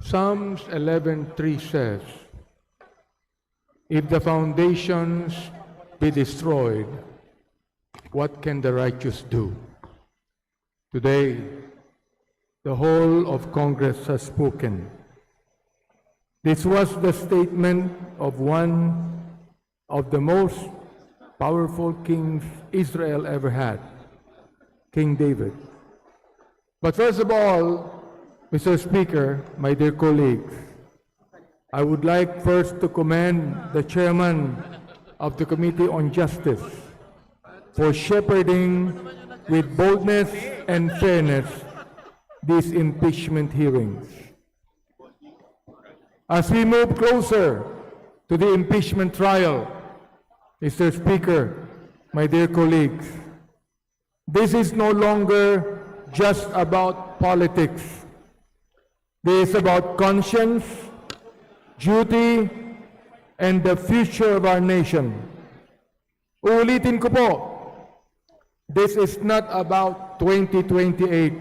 Psalms 11:3 says, "If the foundations be destroyed, what can the righteous do?" Today, the whole of Congress has spoken. This was the statement of one of the most powerful kings Israel ever had, King David. But first of all, Mr. Speaker, my dear colleagues, I would like first to commend the chairman of the Committee on Justice for shepherding with boldness and fairness these impeachment hearings. As we move closer to the impeachment trial, Mr. Speaker, my dear colleagues, this is no longer just about politics. This is about conscience, duty, and the future of our nation. Uulitin ko po, this is not about 2028.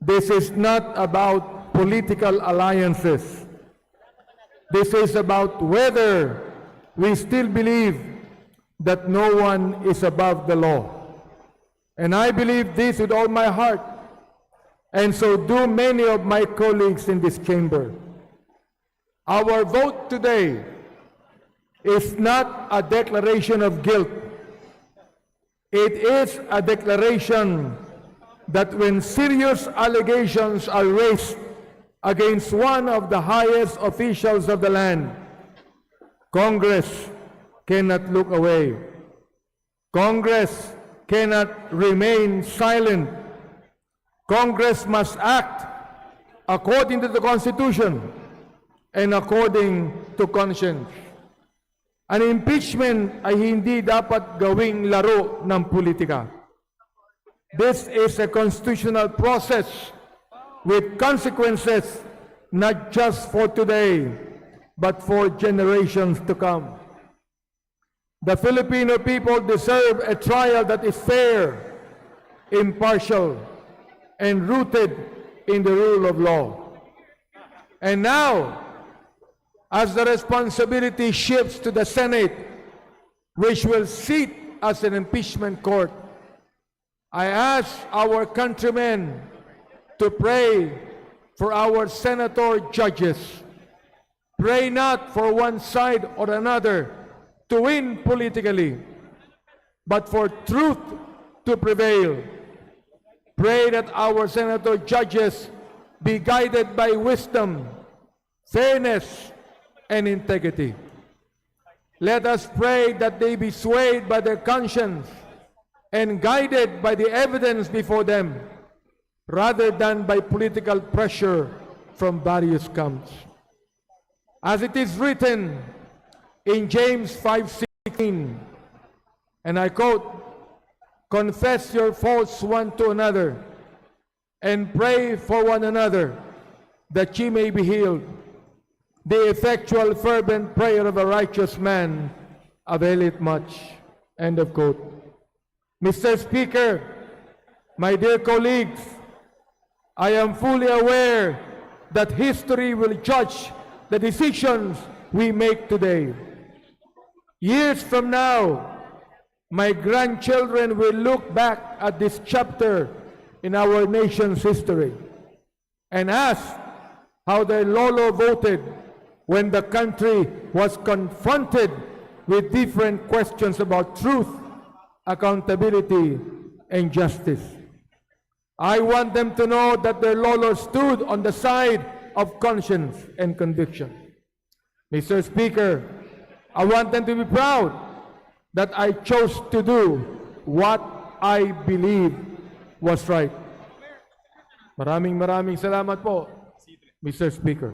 This is not about political alliances. This is about whether we still believe that no one is above the law. And I believe this with all my heart, and so do many of my colleagues in this chamber. Our vote today is not a declaration of guilt. It is a declaration that when serious allegations are raised against one of the highest officials of the land, Congress cannot look away. Congress cannot remain silent. Congress must act according to the Constitution and according to conscience. An impeachment ay hindi dapat gawing laro ng politika. This is a constitutional process with consequences not just for today, but for generations to come. The Filipino people deserve a trial that is fair, impartial, and rooted in the rule of law. And now, as the responsibility shifts to the Senate, which will sit as an impeachment court, I ask our countrymen to pray for our senator judges. Pray not for one side or another to win politically, but for truth to prevail. Pray that our senator judges be guided by wisdom, fairness, and integrity. Let us pray that they be swayed by their conscience and guided by the evidence before them, rather than by political pressure from various camps. As it is written in James 5:16, and I quote, "Confess your faults one to another, and pray for one another, that ye may be healed. The effectual fervent prayer of a righteous man availeth much." End of quote. Mr. Speaker, my dear colleagues, I am fully aware that history will judge the decisions we make today. Years from now, my grandchildren will look back at this chapter in our nation's history and ask how their lolo voted when the country was confronted with different questions about truth, accountability, and justice. I want them to know that their lolo stood on the side of conscience and conviction. Mr. Speaker, I want them to be proud that I chose to do what I believe was right. Maraming salamat po, Mr. Speaker.